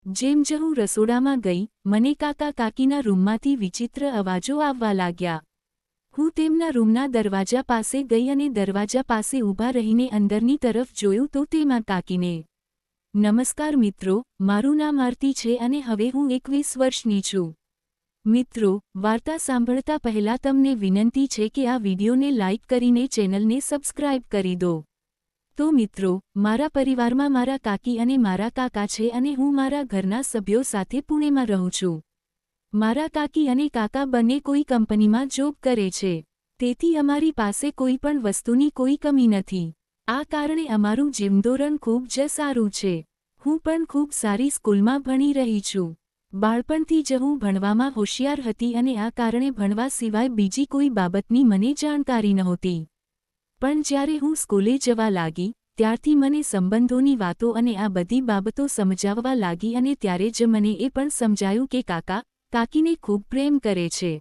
જેમ જ હું રસોડામાં ગઈ, મને કાકા કાકીના રૂમમાંથી વિચિત્ર અવાજો આવવા લાગ્યા. હું તેમના રૂમના દરવાજા પાસે ગઈ અને દરવાજા પાસે ઊભા રહીને અંદરની તરફ જોયું તો તેમાં કાકીને. નમસ્કાર મિત્રો, મારું નામ આરતી છે અને હવે હું 21 વર્ષની છું. મિત્રો, વાર્તા સાંભળતા પહેલા તમને વિનંતી છે કે આ વિડિયોને લાઇક કરીને ચેનલને સબસ્ક્રાઇબ કરી દો. તો મિત્રો, મારા પરિવારમાં મારા કાકી અને મારા કાકા છે અને હું મારા ઘરના સભ્યો સાથે પુણેમાં રહું છું. મારા કાકી અને કાકા બંને કોઈ કંપનીમાં જોબ કરે છે. તેથી અમારી પાસે કોઈ પણ વસ્તુની કોઈ કમી નથી. આ કારણે અમારું જીવનધોરણ ખૂબ જ સારું છે. હું પણ ખૂબ સારી સ્કૂલમાં ભણી રહી છું. બાળપણથી જ હું ભણવામાં હોશિયાર હતી અને આ કારણે ભણવા સિવાય બીજી કોઈ બાબતની મને જાણકારી નહોતી. પણ જ્યારે હું સ્કૂલે જવા લાગી, ત્યારથી મને સંબંધોની વાતો અને આ બધી બાબતો સમજાવવા લાગી અને ત્યારે જ મને એ પણ સમજાયું કે કાકા, કાકીને ખૂબ પ્રેમ કરે છે.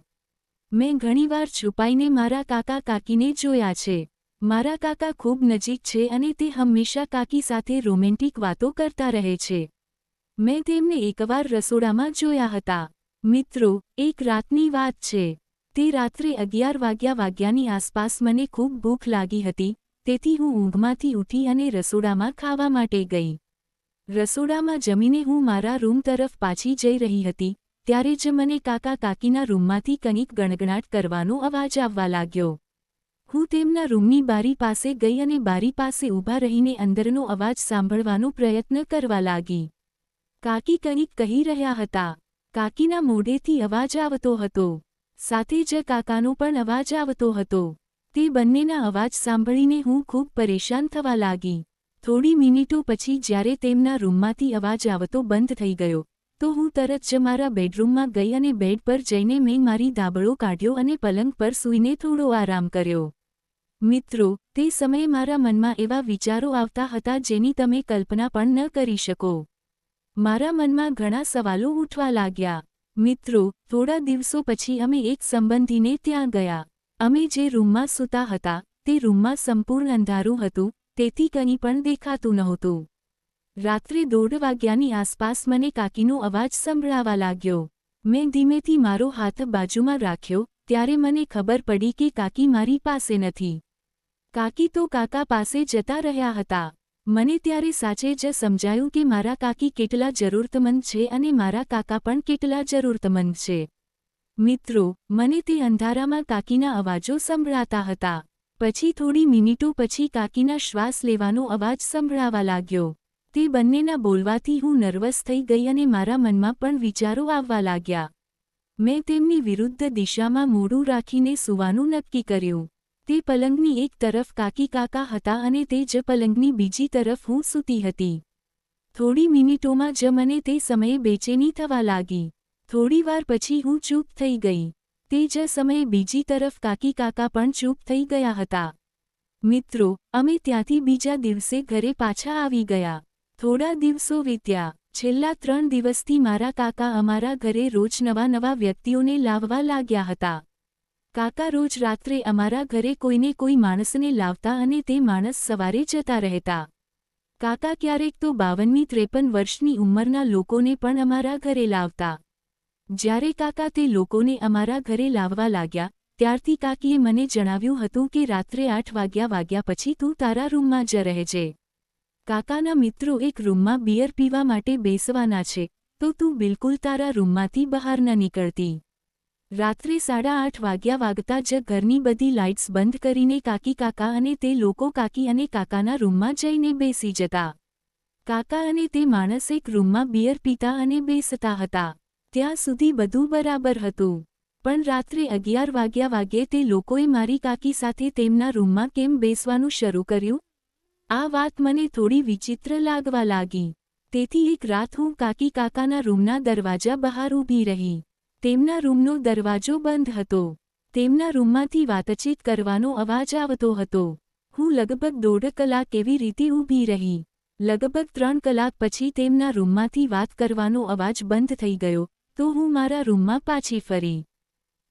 મેં ઘણીવાર છુપાઈને મારા કાકા કાકીને જોયા છે. મારા કાકા ખૂબ નજીક છે અને તે હંમેશા કાકી સાથે રોમેન્ટિક વાતો કરતા રહે છે. મેં તેમને એકવાર રસોડામાં જોયા હતા. મિત્રો, એક રાતની વાત છે. તે રાત્રે 11 વાગ્યાની આસપાસ મને ખૂબ ભૂખ લાગી હતી, તેથી હું ઊંઘમાંથી ઉઠી અને રસોડામાં ખાવા માટે ગઈ. રસોડામાં જમીને હું મારા રૂમ તરફ પાછી જઈ રહી હતી, ત્યારે જ મને કાકા કાકીના રૂમમાંથી કંઈક ગણગણાટ કરવાનો અવાજ આવવા લાગ્યો. હું તેમના રૂમની બારી પાસે ગઈ અને બારી પાસે ઊભા રહીને અંદરનો અવાજ સાંભળવાનો પ્રયત્ન કરવા લાગી. કાકી કંઈક કહી રહ્યા હતા. કાકીના મોઢેથી અવાજ આવતો હતો. સાથે જ કાકાનો પણ અવાજ આવતો હતો. તે બંનેના અવાજ સાંભળીને હું ખૂબ પરેશાન થવા લાગી. થોડી મિનિટો પછી જ્યારે તેમના રૂમમાંથી અવાજ આવતો બંધ થઈ ગયો, તો હું તરત જ મારા બેડરૂમમાં ગઈ અને બેડ પર જઈને મેં મારી ધાબળો કાઢ્યો અને પલંગ પર સૂઈને થોડો આરામ કર્યો. મિત્રો, તે સમયે મારા મનમાં એવા વિચારો આવતા હતા જેની તમે કલ્પના પણ ન કરી શકો. મારા મનમાં ઘણા સવાલો ઉઠવા લાગ્યા. મિત્રો, થોડા દિવસો પછી અમે એક સંબંધીને ત્યાં ગયા. અમે જે રૂમમાં સૂતા હતા, તે રૂમમાં સંપૂર્ણ અંધારું હતું, તેથી કંઈ પણ દેખાતું નહોતું. રાત્રે 1:30 વાગ્યાની આસપાસ મને કાકીનો અવાજ સંભળાવા લાગ્યો. મેં ધીમેથી મારો હાથ બાજુમાં રાખ્યો, ત્યારે મને ખબર પડી કે કાકી મારી પાસે નથી. કાકી તો કાકા પાસે જતા રહ્યા હતા. મને ત્યારે સાચે જ સમજાયું કે મારા કાકી કેટલા જરૂરતમંદ છે અને મારા કાકા પણ કેટલા જરૂરતમંદ છે. મિત્રો, મને તે અંધારામાં કાકીના અવાજો સંભળાતા હતા. પછી થોડી મિનિટો પછી કાકીના શ્વાસ લેવાનો અવાજ સંભળાવા લાગ્યો. તે બંનેના બોલવાથી હું નર્વસ થઈ ગઈ અને મારા મનમાં પણ વિચારો આવવા લાગ્યા. મેં તેમની વિરુદ્ધ દિશામાં મોઢું રાખીને સૂવાનું નક્કી કર્યું. તે પલંગની એક તરફ કાકી કાકા હતા અને તે જ પલંગની બીજી તરફ હું સૂતી હતી. થોડી મિનિટોમાં જ મને તે સમયે બેચેની થવા લાગી. થોડીવાર પછી હું ચૂપ થઈ ગઈ. તે જ સમયે બીજી તરફ કાકી કાકા પણ ચૂપ થઈ ગયા હતા. મિત્રો, અમે ત્યાંથી બીજા દિવસે ઘરે પાછા આવી ગયા. થોડા દિવસો વીત્યા. છેલ્લા 3 દિવસથી મારા કાકા અમારા ઘરે રોજ નવા વ્યક્તિઓને લાવવા લાગ્યા હતા. કાકા રોજ રાત્રે અમારા ઘરે કોઈને કોઈ માણસને લાવતા અને તે માણસ સવારે જતા રહેતા. કાકા ક્યારેક તો 52-53 વર્ષની ઉંમરના લોકોને પણ અમારા ઘરે લાવતા. જ્યારે કાકા તે લોકોને અમારા ઘરે લાવવા લાગ્યા, ત્યારથી કાકીએ મને જણાવ્યું હતું કે રાત્રે 8 વાગ્યા પછી તું તારા રૂમમાં જ રહેજે. કાકાના મિત્રો એક રૂમમાં બિયર પીવા માટે બેસવાના છે, તો તું બિલકુલ તારા રૂમમાંથી બહાર ન નીકળતી. રાત્રે 8:30 વાગ્યા વાગતા જ ઘરની બધી લાઇટ્સ બંધ કરીને કાકી કાકા અને તે લોકો કાકી અને કાકાના રૂમમાં જઈને બેસી જતા. કાકા અને તે માણસ એક રૂમમાં બિયર પીતા અને બેસતા હતા. ત્યાં સુધી બધું બરાબર હતું. પણ રાત્રે 11 વાગ્યે તે લોકોએ મારી કાકી સાથે તેમના રૂમમાં કેમ બેસવાનું શરૂ કર્યું? આ વાત મને થોડી વિચિત્ર લાગવા લાગી. તેથી એક રાત હું કાકી કાકાના રૂમના દરવાજા બહાર ઊભી રહી. તેમના રૂમનો દરવાજો બંધ હતો. તેમના રૂમમાંથી વાતચીત કરવાનો અવાજ આવતો હતો. હું લગભગ 1.5 કલાક એવી રીતે ઊભી રહી. લગભગ 3 કલાક પછી તેમના રૂમમાંથી વાત કરવાનો અવાજ બંધ થઈ ગયો, તો હું મારા રૂમમાં પાછી ફરી.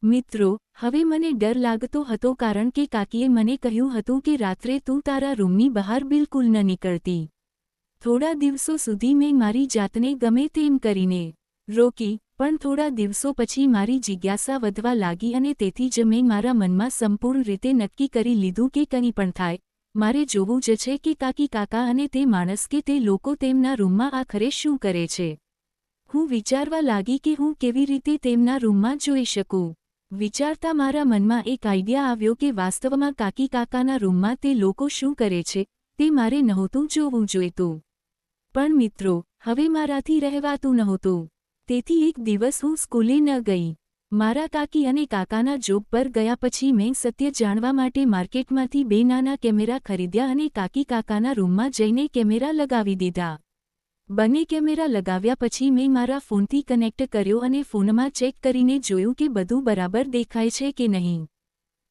મિત્રો, હવે મને ડર લાગતો હતો કારણ કે કાકીએ મને કહ્યું હતું કે રાત્રે તું તારા રૂમની બહાર બિલકુલ ન નીકળતી. થોડા દિવસો સુધી મેં મારી જાતને ગમે તેમ કરીને રોકી, પણ થોડા દિવસો પછી મારી જિજ્ઞાસા વધવા લાગી અને તેથી જ મેં મારા મનમાં સંપૂર્ણ રીતે નક્કી કરી લીધું કે કંઈ પણ થાય, મારે જોવું જ છે કે કાકી કાકા અને તે માણસ કે તે લોકો તેમના રૂમમાં આખરે શું કરે છે. હું વિચારવા લાગી કે હું કેવી રીતે તેમના રૂમમાં જોઈ શકું. વિચારતા મારા મનમાં એક આઈડિયા આવ્યો કે વાસ્તવમાં કાકી કાકાના રૂમમાં તે લોકો શું કરે છે તે મારે નહોતું જોવું જોઈતું. પણ મિત્રો, હવે મારાથી રહેવાતું નહોતું. તેથી એક દિવસ હું સ્કૂલે ન ગઈ. મારા કાકી અને કાકાના જોબ પર ગયા પછી મેં સત્ય જાણવા માટે માર્કેટમાંથી 2 નાના કેમેરા ખરીદ્યા અને કાકી કાકાના રૂમમાં જઈને કેમેરા લગાવી દીધા. બંને કેમેરા લગાવ્યા પછી મેં મારા ફોનથી કનેક્ટ કર્યો અને ફોનમાં ચેક કરીને જોયું કે બધું બરાબર દેખાય છે કે નહીં.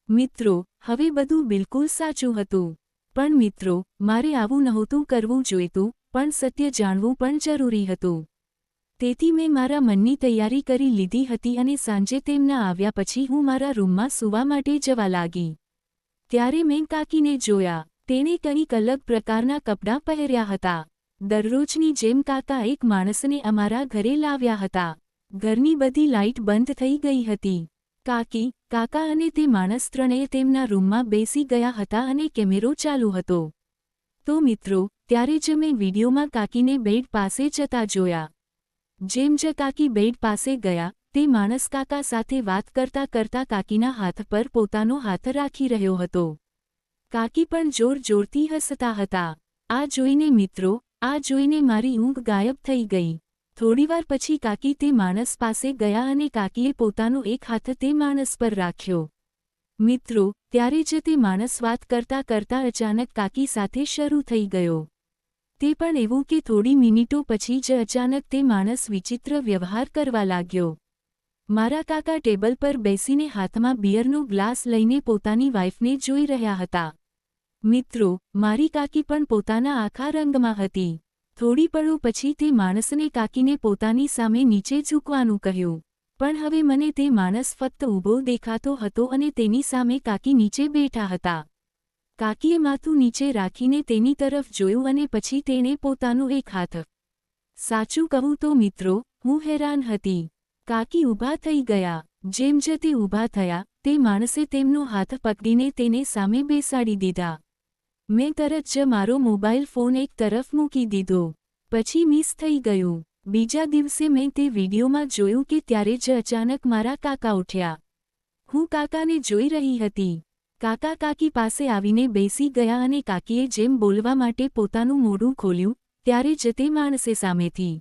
મિત્રો, હવે બધું બિલકુલ સાચું હતું. પણ મિત્રો, મારે આવું નહોતું કરવું જોઈતું, પણ સત્ય જાણવું પણ જરૂરી હતું. તેથી મેં મારા મનની તૈયારી કરી લીધી હતી અને સાંજે તેમના આવ્યા પછી હું મારા રૂમમાં સૂવા માટે જવા લાગી. ત્યારે મેં કાકીને જોયા. તેણે કંઈક અલગ પ્રકારના કપડાં પહેર્યા હતા. દરરોજની જેમ કાકા એક માણસને અમારા ઘરે લાવ્યા હતા. ઘરની બધી લાઇટ બંધ થઈ ગઈ હતી. કાકી, કાકા અને તે માણસ ત્રણેય તેમના રૂમમાં બેસી ગયા હતા અને કેમેરો ચાલુ હતો. તો મિત્રો, ત્યારે જ મેં વિડીયોમાં કાકીને બેડ પાસે જતા જોયા. જેમ જ કાકી બેડ પાસે ગયા, તે માણસ કાકા સાથે વાત કરતા કરતા કાકીના હાથ પર પોતાનો હાથ રાખી રહ્યો હતો. કાકી પણ જોર-જોરથી હસતા હતા. આ જોઈને મિત્રો, આ જોઈને મારી ઊંઘ ગાયબ થઈ ગઈ. થોડીવાર પછી કાકી તે માણસ પાસે ગયા અને કાકીએ પોતાનો એક હાથ તે માણસ પર રાખ્યો. મિત્રો, ત્યારે જ તે માણસ વાત કરતા કરતા અચાનક કાકી સાથે શરૂ થઈ ગયો. તે પણ એવું કે થોડી મિનિટો પછી જ અચાનક તે માણસ વિચિત્ર વ્યવહાર કરવા લાગ્યો. મારા કાકા ટેબલ પર બેસીને હાથમાં બિયરનો ગ્લાસ લઈને પોતાની વાઈફને જોઈ રહ્યા હતા. મિત્રો, મારી કાકી પણ પોતાના આખા રંગમાં હતી. થોડી પળો પછી તે માણસને કાકીને પોતાની સામે નીચે ઝૂકવાનું કહ્યું. પણ હવે મને તે માણસ ફક્ત ઊભો દેખાતો હતો અને તેની સામે કાકી નીચે બેઠા હતા. કાકીએ માથું નીચે રાખીને તેની તરફ જોયું અને પછી તેણે પોતાનો એક હાથ. સાચું કહું તો મિત્રો, હું હેરાન હતી. કાકી ઊભા થઈ ગયા. જેમ જ તે ઊભા થયા, તે માણસે તેમનો હાથ પકડીને તેને સામે બેસાડી દીધા. મેં તરત જ મારો મોબાઈલ ફોન એક તરફ મૂકી દીધો. પછી મિસ થઈ ગયું. બીજા દિવસે મેં તે વિડીયોમાં જોયું કે ત્યારે જ અચાનક મારા કાકા ઉઠ્યા. હું કાકાને જોઈ રહી હતી. કાકા કાકી પાસે આવીને બેસી ગયા અને કાકીએ જેમ બોલવા માટે પોતાનું મોઢું ખોલ્યું, ત્યારે જ તે માણસે સામેથી.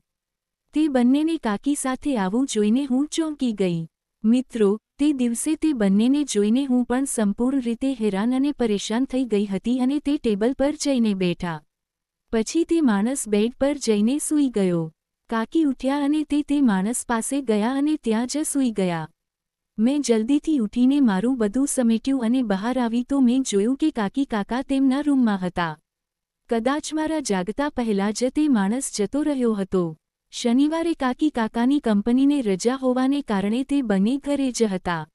તે બંનેને કાકી સાથે આવું જોઈને હું ચોંકી ગઈ. મિત્રો, તે દિવસે તે બંનેને જોઈને હું પણ સંપૂર્ણ રીતે હેરાન અને પરેશાન થઈ ગઈ હતી અને તે ટેબલ પર જઈને બેઠા. પછી તે માણસ બેડ પર જઈને સૂઈ ગયો. કાકી ઉઠ્યા અને તે માણસ પાસે ગયા અને ત્યાં જ સૂઈ ગયા. મેં જલ્દીથી ઉઠીને મારું બધું સમેટ્યું અને બહાર આવી તો મેં જોયું કે કાકી કાકા તેમના રૂમમાં હતા. કદાચ મારા જાગતા પહેલા જ તે માણસ જતો રહ્યો હતો. શનિવારે કાકી કાકાની કંપનીને રજા હોવાને કારણે તે બંને ઘરે જ હતા.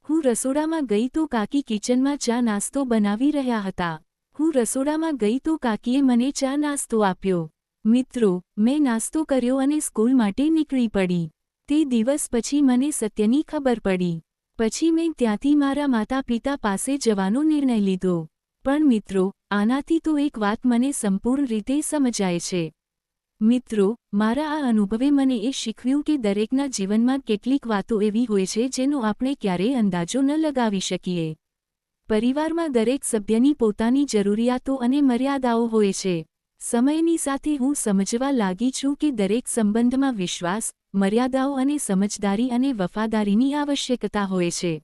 હું રસોડામાં ગઈ તો કાકી કિચનમાં ચા નાસ્તો બનાવી રહ્યા હતા. હું રસોડામાં ગઈ તો કાકીએ મને ચા નાસ્તો આપ્યો. મિત્રો, મેં નાસ્તો કર્યો અને સ્કૂલ માટે નીકળી પડી. તે દિવસ પછી મને સત્યની ખબર પડી. પછી મેં ત્યાંથી મારા માતા પિતા પાસે જવાનો નિર્ણય લીધો. પણ મિત્રો, આનાથી તો એક વાત મને સંપૂર્ણ રીતે સમજાય છે. મિત્રો, મારા આ અનુભવે મને એ શીખવ્યું કે દરેકના જીવનમાં કેટલીક વાતો એવી હોય છે જેનો આપણે ક્યારેય અંદાજો ન લગાવી શકીએ. પરિવારમાં દરેક સભ્યની પોતાની જરૂરિયાતો અને મર્યાદાઓ હોય છે. સમયની સાથે હું સમજવા લાગી છું કે દરેક સંબંધમાં વિશ્વાસ, મર્યાદાઓ અને સમજદારી અને વફાદારીની આવશ્યકતા હોય છે.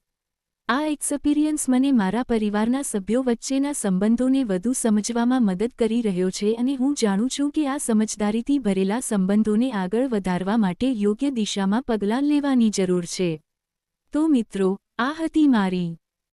આ એક્સપિરિયન્સ મને મારા પરિવારના સભ્યો વચ્ચેના સંબંધોને વધુ સમજવામાં મદદ કરી રહ્યો છે અને હું જાણું છું કે આ સમજદારીથી ભરેલા સંબંધોને આગળ વધારવા માટે યોગ્ય દિશામાં પગલાં લેવાની જરૂર છે. તો મિત્રો, આ હતી મારી